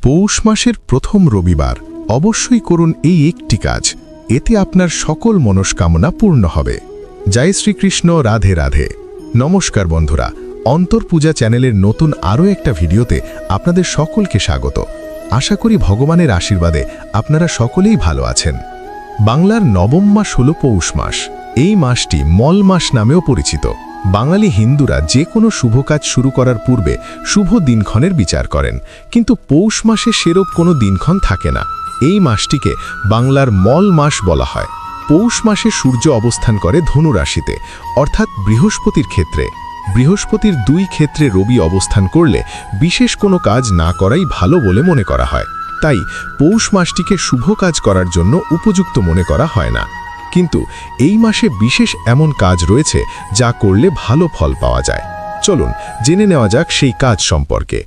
পৌষ মাসের প্রথম রবিবার অবশ্যই করুন এই একটি কাজ, এতে আপনার সকল মনস্কামনা পূর্ণ হবে। জয় শ্রীকৃষ্ণ, রাধে রাধে। নমস্কার বন্ধুরা, অন্তর্পূজা চ্যানেলের নতুন আরও একটা ভিডিওতে আপনাদের সকলকে স্বাগত। আশা করি ভগবানের আশীর্বাদে আপনারা সকলেই ভালো আছেন। বাংলার নবম মাস হল পৌষ মাস। এই মাসটি মল মাস নামেও পরিচিত। বাঙালি হিন্দুরা যে কোনো শুভ কাজ শুরু করার পূর্বে শুভ দিনক্ষণের বিচার করেন, কিন্তু পৌষ মাসে সেরূপ কোনো দিনক্ষণ থাকে না। এই মাসটিকে বাংলার মল মাস বলা হয়। পৌষ মাসে সূর্য অবস্থান করে ধনু রাশিতে, অর্থাৎ বৃহস্পতির ক্ষেত্রে। বৃহস্পতির দুই ক্ষেত্রে রবি অবস্থান করলে বিশেষ কোনো কাজ না করাই ভালো বলে মনে করা হয়। তাই পৌষ মাসটিকে শুভ কাজ করার জন্য উপযুক্ত মনে করা হয় না। কিন্তু এই মাসে বিশেষ এমন কাজ রয়েছে যা করলে ভালো ফল পাওয়া যায়। চলুন জেনে নেওয়া যাক সেই কাজ সম্পর্কে।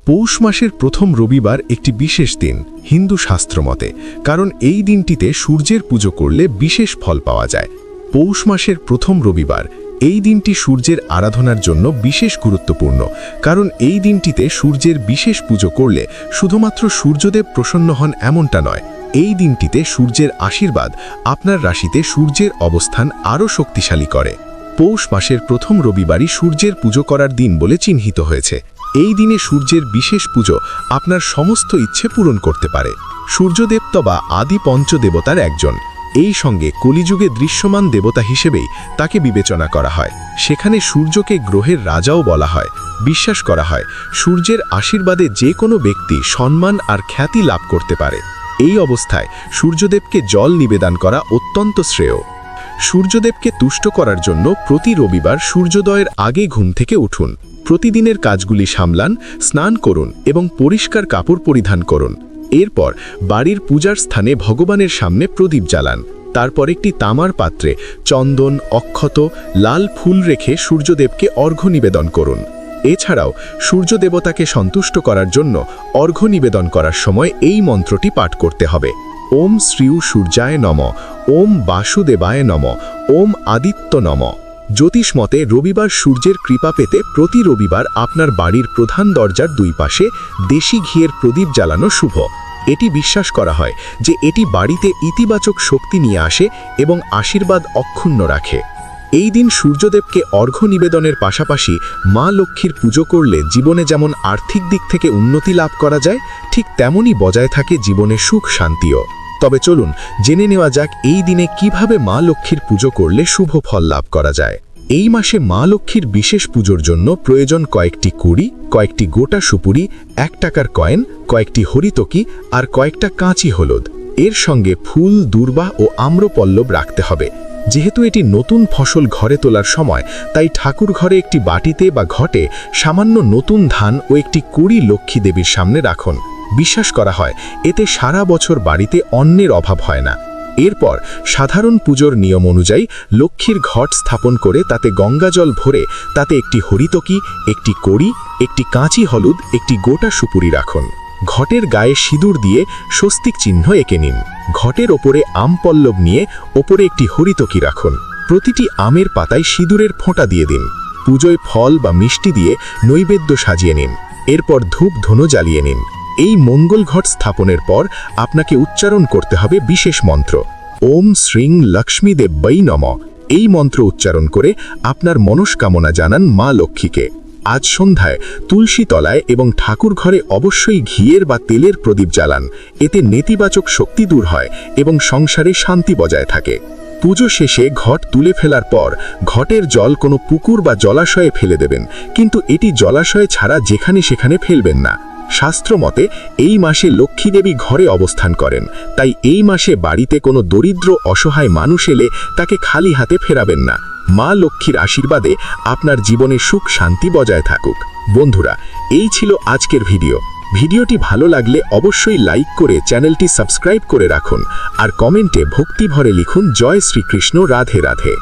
পৌষ মাসের প্রথম রবিবার একটি বিশেষ দিন হিন্দু শাস্ত্র মতে, কারণ এই দিনটিতে সূর্যের পুজো করলে বিশেষ ফল পাওয়া যায়। পৌষ মাসের প্রথম রবিবার এই দিনটি সূর্যের আরাধনার জন্য বিশেষ গুরুত্বপূর্ণ, কারণ এই দিনটিতে সূর্যের বিশেষ পুজো করলে শুধুমাত্র সূর্যদেব প্রসন্ন হন এমনটা নয়, এই দিনটিতে সূর্যের আশীর্বাদ আপনার রাশিতে সূর্যের অবস্থান আরও শক্তিশালী করে। পৌষ মাসের প্রথম রবিবারই সূর্যের পুজো করার দিন বলে চিহ্নিত হয়েছে। এই দিনে সূর্যের বিশেষ পুজো আপনার সমস্ত ইচ্ছে পূরণ করতে পারে। সূর্যদেব বা আদি পঞ্চদেবতার একজন, এই সঙ্গে কলিযুগে দৃশ্যমান দেবতা হিসেবেই তাকে বিবেচনা করা হয়। সেখানে সূর্যকে গ্রহের রাজাও বলা হয়। বিশ্বাস করা হয় সূর্যের আশীর্বাদে যে কোনো ব্যক্তি সম্মান আর খ্যাতি লাভ করতে পারে। এই অবস্থায় সূর্যদেবকে জল নিবেদন করা অত্যন্ত শ্রেয়। সূর্যদেবকে তুষ্ট করার জন্য প্রতি রবিবার সূর্যোদয়ের আগে ঘুম থেকে উঠুন। প্রতিদিনের কাজগুলি সামলান, স্নান করুন এবং পরিষ্কার কাপড় পরিধান করুন। এরপর বাড়ির পূজার স্থানে ভগবানের সামনে প্রদীপ জ্বালান। তারপর একটি তামার পাত্রে চন্দন, অক্ষত, লাল ফুল রেখে সূর্যদেবকে অর্ঘ্য নিবেদন করুন। এছাড়াও সূর্য দেবতাকে সন্তুষ্ট করার জন্য অর্ঘ্য নিবেদন করার সময় এই মন্ত্রটি পাঠ করতে হবে: ওম শ্রীউ সূর্যায় নম, ওম বাসুদেবায় নম, ওম আদিত্য নম। জ্যোতিষ মতে রবিবার সূর্যের কৃপা পেতে প্রতি রবিবার আপনার বাড়ির প্রধান দরজার দুই পাশে দেশি ঘিয়ের প্রদীপ জ্বালানো শুভ। এটি বিশ্বাস করা হয় যে এটি বাড়িতে ইতিবাচক শক্তি নিয়ে আসে এবং আশীর্বাদ অক্ষুণ্ণ রাখে। এই দিন সূর্যদেবকে অর্ঘ্য নিবেদনের পাশাপাশি মা লক্ষ্মীর পুজো করলে জীবনে যেমন আর্থিক দিক থেকে উন্নতি লাভ করা যায়, ঠিক তেমনই বজায় থাকে জীবনে সুখ শান্তিও। তবে চলুন জেনে নেওয়া যাক এই দিনে কিভাবে মা লক্ষ্মীর পুজো করলে শুভ ফল লাভ করা যায়। এই মাসে মা লক্ষ্মীর বিশেষ পুজোর জন্য প্রয়োজন কয়েকটি কুড়ি, কয়েকটি গোটা সুপুরি, 1 টাকার কয়েন, কয়েকটি হরিতকি আর কয়েকটা কাঁচি হলুদ। এর সঙ্গে ফুল, দূর্বা ও আম্রপল্লব রাখতে হবে। যেহেতু এটি নতুন ফসল ঘরে তোলার সময়, তাই ঠাকুর ঘরে একটি বাটিতে বা ঘটে সামান্য নতুন ধান ও একটি কুড়ি লক্ষ্মী দেবীর সামনে রাখুন। বিশ্বাস করা হয় এতে সারা বছর বাড়িতে অন্নের অভাব হয় না। এরপর সাধারণ পুজোর নিয়ম অনুযায়ী লক্ষ্মীর ঘট স্থাপন করে তাতে গঙ্গাজল ভরে তাতে একটি হরিতকি, একটি কড়ি, একটি কাঁচি হলুদ, একটি গোটা সুপুরি রাখুন। ঘটের গায়ে সিঁদুর দিয়ে স্বস্তিক চিহ্ন এঁকে নিন। ঘটের ওপরে আমপল্লব নিয়ে ওপরে একটি হরিতকি রাখুন। প্রতিটি আমের পাতায় সিঁদুরের ফোঁটা দিয়ে দিন। পুজোয় ফল বা মিষ্টি দিয়ে নৈবেদ্য সাজিয়ে নিন। এরপর ধূপ ধুনো জ্বালিয়ে নিন। এই মঙ্গল ঘট স্থাপনের পর আপনাকে উচ্চারণ করতে হবে বিশেষ মন্ত্র: ওম শ্রীং লক্ষ্মী দেব্যই নম। এই মন্ত্র উচ্চারণ করে আপনার মনস্কামনা জানান মা লক্ষ্মীকে। আজ সন্ধ্যায় তুলসী তলায় এবং ঠাকুর ঘরে অবশ্যই ঘিয়ের বা তেলের প্রদীপ জ্বালান। এতে নেতিবাচক শক্তি দূর হয় এবং সংসারে শান্তি বজায় থাকে। পুজো শেষে ঘট তুলে ফেলার পর ঘটের জল কোনো পুকুর বা জলাশয়ে ফেলে দেবেন, কিন্তু এটি জলাশয়ে ছাড়া যেখানে সেখানে ফেলবেন না। শাস্ত্র মতে এই মাসে লক্ষ্মী দেবী ঘরে অবস্থান করেন, তাই এই মাসে বাড়িতে কোনো দরিদ্র অসহায় মানুষ এলে তাকে খালি হাতে ফেরাবেন না। মা লক্ষ্মীর আশীর্বাদে আপনার জীবনে সুখ শান্তি বজায় থাকুক। বন্ধুরা, এই ছিল আজকের ভিডিওটি ভালো লাগলে অবশ্যই লাইক করে চ্যানেলটি সাবস্ক্রাইব করে রাখুন আর কমেন্টে ভক্তি ভরে লিখুন জয় শ্রীকৃষ্ণ, রাধে রাধে।